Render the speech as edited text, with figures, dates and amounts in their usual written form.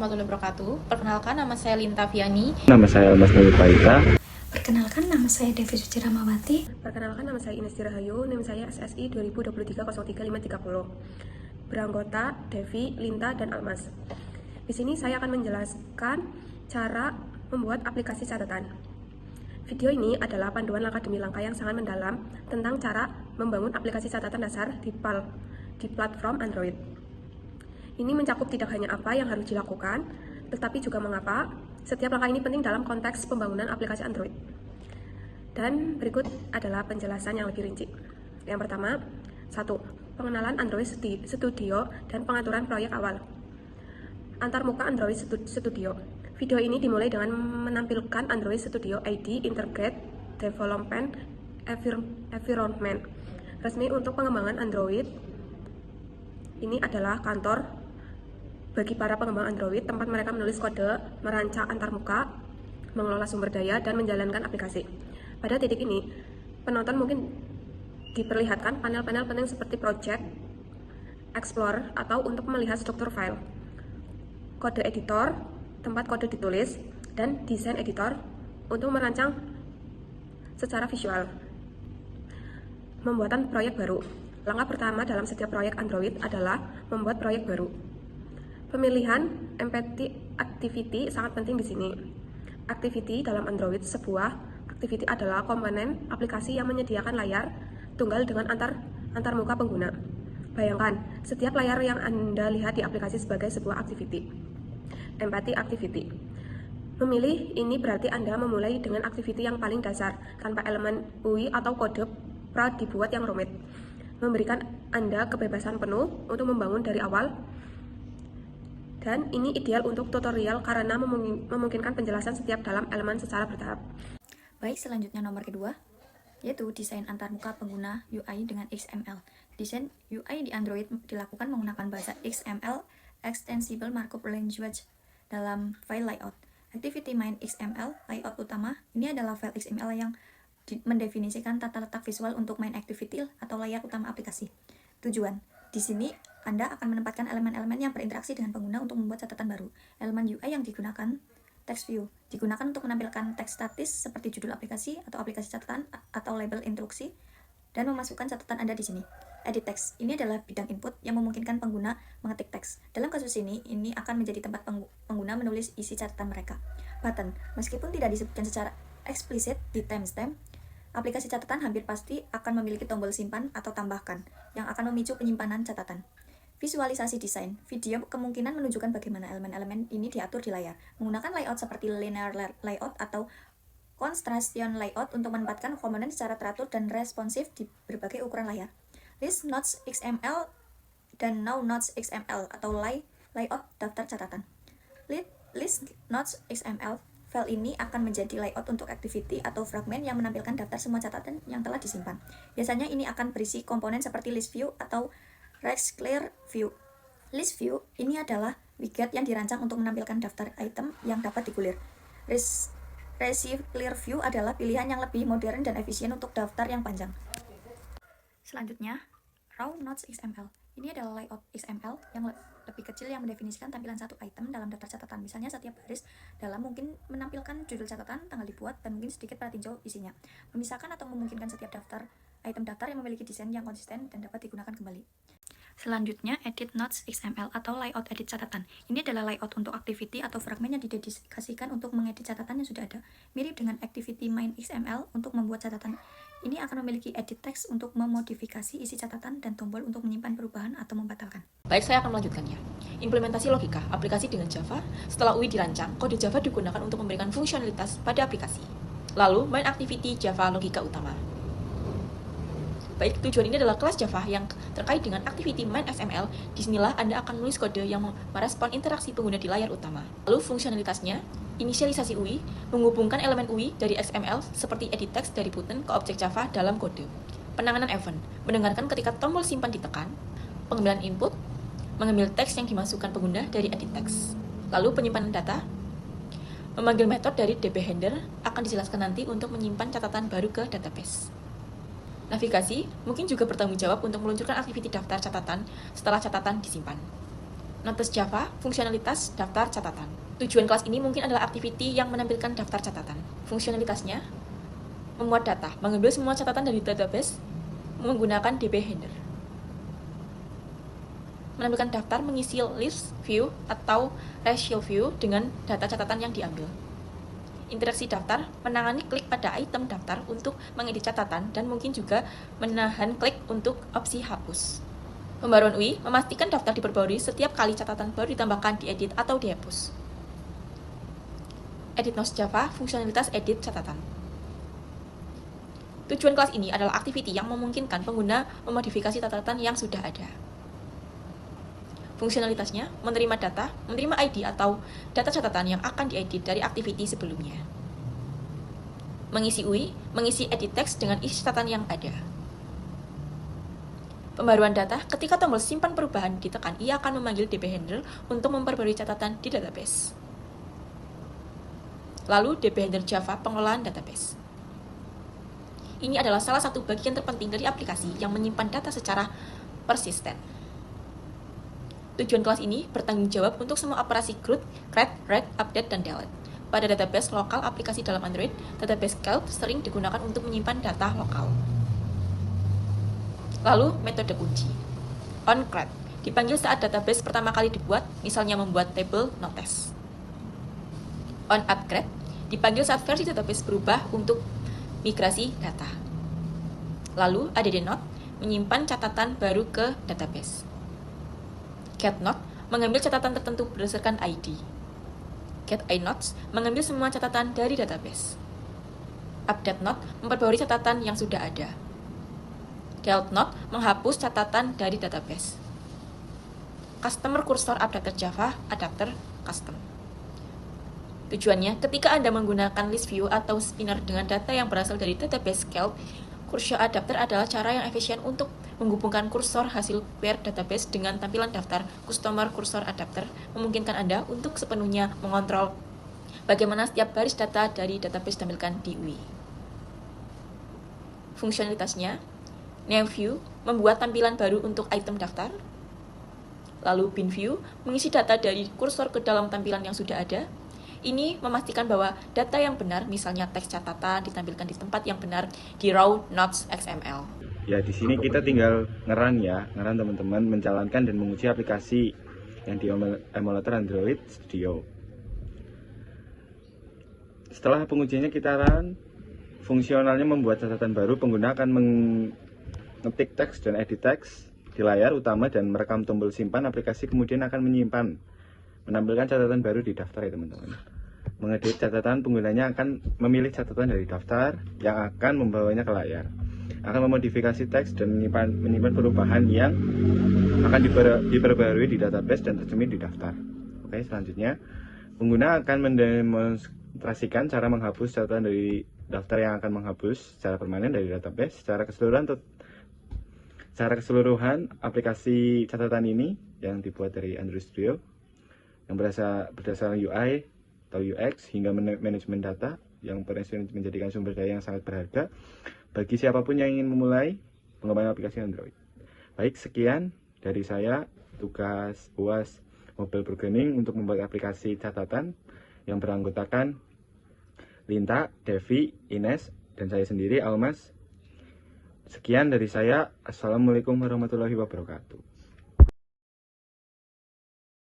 warahmatullahi wabarakatuh. Perkenalkan, nama saya Linta Viani. Nama saya Mas Nuri Paita. Perkenalkan, nama saya Devi Suci Ramawati. Perkenalkan, nama saya Ines Rahayu, NIM saya SSI 2023-03530. Beranggota Devi, Linta, dan Almas. Di sini saya akan menjelaskan cara membuat aplikasi catatan. Video ini adalah panduan langkah demi langkah yang sangat mendalam tentang cara membangun aplikasi catatan dasar di platform Android. Ini mencakup tidak hanya apa yang harus dilakukan, tetapi juga mengapa. Setiap langkah ini penting dalam konteks pembangunan aplikasi Android. Dan berikut adalah penjelasan yang lebih rinci. Yang pertama, 1. Pengenalan Android Studio dan pengaturan proyek awal. Antarmuka Android Studio. Video ini dimulai dengan menampilkan Android Studio ID Integrated Development Environment. Resmi untuk pengembangan Android. Ini adalah kantor bagi para pengembang Android, tempat mereka menulis kode, merancang antarmuka, mengelola sumber daya, dan menjalankan aplikasi. Pada titik ini, penonton mungkin diperlihatkan panel-panel penting seperti Project, Explorer, atau untuk melihat struktur file, kode editor, tempat kode ditulis, dan desain editor untuk merancang secara visual. Pembuatan proyek baru. Langkah pertama dalam setiap proyek Android adalah membuat proyek baru. Pemilihan empty activity sangat penting di sini. Activity dalam Android, sebuah activity adalah komponen aplikasi yang menyediakan layar tunggal dengan antarmuka pengguna. Bayangkan, setiap layar yang Anda lihat di aplikasi sebagai sebuah activity. Empty activity. Memilih ini berarti Anda memulai dengan activity yang paling dasar, tanpa elemen UI atau kode dibuat yang rumit. Memberikan Anda kebebasan penuh untuk membangun dari awal. Dan ini ideal untuk tutorial karena memungkinkan penjelasan setiap dalam elemen secara bertahap. Baik, selanjutnya nomor kedua, yaitu desain antarmuka pengguna UI dengan XML. Desain UI di Android dilakukan menggunakan bahasa XML, Extensible Markup Language, dalam file layout. Activity main XML, layout utama, ini adalah file XML yang mendefinisikan tata letak visual untuk main activity atau layar utama aplikasi. Tujuan, di sini Anda akan menempatkan elemen-elemen yang berinteraksi dengan pengguna untuk membuat catatan baru. Elemen UI yang digunakan, text view, digunakan untuk menampilkan teks statis seperti judul aplikasi atau aplikasi catatan atau label instruksi, dan memasukkan catatan Anda di sini. Edit text, ini adalah bidang input yang memungkinkan pengguna mengetik teks. Dalam kasus ini akan menjadi tempat pengguna menulis isi catatan mereka. Button, meskipun tidak disebutkan secara eksplisit di timestamp, aplikasi catatan hampir pasti akan memiliki tombol simpan atau tambahkan, yang akan memicu penyimpanan catatan. Visualisasi desain, video kemungkinan menunjukkan bagaimana elemen-elemen ini diatur di layar. Menggunakan layout seperti linear layout atau construction layout untuk menempatkan komponen secara teratur dan responsif di berbagai ukuran layar. List Notes XML dan Now Notes XML atau layout daftar catatan. List Notes XML, file ini akan menjadi layout untuk activity atau fragmen yang menampilkan daftar semua catatan yang telah disimpan. Biasanya ini akan berisi komponen seperti list view atau Receiver View. List View ini adalah widget yang dirancang untuk menampilkan daftar item yang dapat digulir. Receiver View adalah pilihan yang lebih modern dan efisien untuk daftar yang panjang. Selanjutnya, Raw Notes XML. Ini adalah layout XML yang lebih kecil yang mendefinisikan tampilan satu item dalam daftar catatan. Misalnya setiap baris dalam mungkin menampilkan judul catatan, tanggal dibuat, dan mungkin sedikit tinjau isinya. Memisahkan atau memungkinkan setiap item daftar yang memiliki desain yang konsisten dan dapat digunakan kembali. Selanjutnya, Edit Notes XML atau layout edit catatan. Ini adalah layout untuk activity atau fragmen yang didedikasikan untuk mengedit catatan yang sudah ada. Mirip dengan Activity Main XML untuk membuat catatan. Ini akan memiliki edit text untuk memodifikasi isi catatan dan tombol untuk menyimpan perubahan atau membatalkan. Baik, saya akan melanjutkannya. Implementasi logika aplikasi dengan Java. Setelah UI dirancang, kode Java digunakan untuk memberikan fungsionalitas pada aplikasi. Lalu, main activity Java logika utama. Baik, tujuan ini adalah kelas Java yang terkait dengan activity main XML. Disinilah Anda akan menulis kode yang merespon interaksi pengguna di layar utama. Lalu fungsionalitasnya, inisialisasi UI, menghubungkan elemen UI dari XML seperti edit text dari button ke objek Java dalam kode. Penanganan event, mendengarkan ketika tombol simpan ditekan. Pengambilan input, mengambil teks yang dimasukkan pengguna dari edit text. Lalu penyimpanan data, memanggil metode dari dbHandler akan dijelaskan nanti untuk menyimpan catatan baru ke database. Navigasi mungkin juga bertanggung jawab untuk meluncurkan aktiviti daftar catatan setelah catatan disimpan. Notes Java, fungsionalitas daftar catatan. Tujuan kelas ini mungkin adalah activity yang menampilkan daftar catatan. Fungsionalitasnya, memuat data, mengambil semua catatan dari database menggunakan DB Handler. Menampilkan daftar, mengisi list view atau ratio view dengan data catatan yang diambil. Interaksi daftar, menangani klik pada item daftar untuk mengedit catatan dan mungkin juga menahan klik untuk opsi hapus. Pembaruan UI, memastikan daftar diperbarui setiap kali catatan baru ditambahkan, diedit, atau dihapus. Edit Notes Java, fungsionalitas edit catatan. Tujuan kelas ini adalah activity yang memungkinkan pengguna memodifikasi catatan yang sudah ada. Fungsionalitasnya, menerima data, menerima ID atau data catatan yang akan diedit dari activity sebelumnya. Mengisi UI, mengisi edit text dengan isi catatan yang ada. Pembaruan data, ketika tombol simpan perubahan ditekan, ia akan memanggil DB Handler untuk memperbarui catatan di database. Lalu, DB Handler Java, pengelolaan database. Ini adalah salah satu bagian terpenting dari aplikasi yang menyimpan data secara persisten. Tujuan kelas ini bertanggung jawab untuk semua operasi CRUD, create, read, update, dan delete. Pada database lokal aplikasi dalam Android, database Kelp sering digunakan untuk menyimpan data lokal. Lalu, metode kunci. OnCreate dipanggil saat database pertama kali dibuat, misalnya membuat table notes. OnUpgrade dipanggil saat versi database berubah untuk migrasi data. Lalu, addNote menyimpan catatan baru ke database. GetNote mengambil catatan tertentu berdasarkan ID. GetINotes mengambil semua catatan dari database. UpdateNote memperbarui catatan yang sudah ada. DeleteNote menghapus catatan dari database. Customer Cursor Adapter Java, adapter custom. Tujuannya, ketika Anda menggunakan list view atau spinner dengan data yang berasal dari database Kelp, Cursor Adapter adalah cara yang efisien untuk menghubungkan kursor hasil query database dengan tampilan daftar. Customer Cursor Adapter memungkinkan Anda untuk sepenuhnya mengontrol bagaimana setiap baris data dari database ditampilkan di UI. Fungsionalitasnya, Name View membuat tampilan baru untuk item daftar. Lalu Bin View mengisi data dari kursor ke dalam tampilan yang sudah ada. Ini memastikan bahwa data yang benar, misalnya teks catatan, ditampilkan di tempat yang benar di raw notes XML. Ya, di sini kita tinggal ngeran teman-teman menjalankan dan menguji aplikasi yang di emulator Android Studio. Setelah pengujiannya kita run, fungsionalnya membuat catatan baru, pengguna akan mengetik teks dan edit teks di layar utama dan merekam tombol simpan. Aplikasi kemudian akan menampilkan catatan baru di daftar ya teman-teman. Mengedit catatan, penggunanya akan memilih catatan dari daftar yang akan membawanya ke layar. Akan memodifikasi teks dan menyimpan perubahan yang akan diperbarui di database dan tercermin di daftar. Oke, selanjutnya pengguna akan mendemonstrasikan cara menghapus catatan dari daftar yang akan menghapus secara permanen dari database. Secara keseluruhan aplikasi catatan ini yang dibuat dari Android Studio yang berdasarkan UI atau UX hingga manajemen data yang menjadikan sumber daya yang sangat berharga bagi siapapun yang ingin memulai pengembangan aplikasi Android. Baik, sekian dari saya tugas UAS Mobile Programming untuk membuat aplikasi catatan yang beranggotakan Linta, Devi, Ines, dan saya sendiri, Almas. Sekian dari saya. Assalamualaikum warahmatullahi wabarakatuh.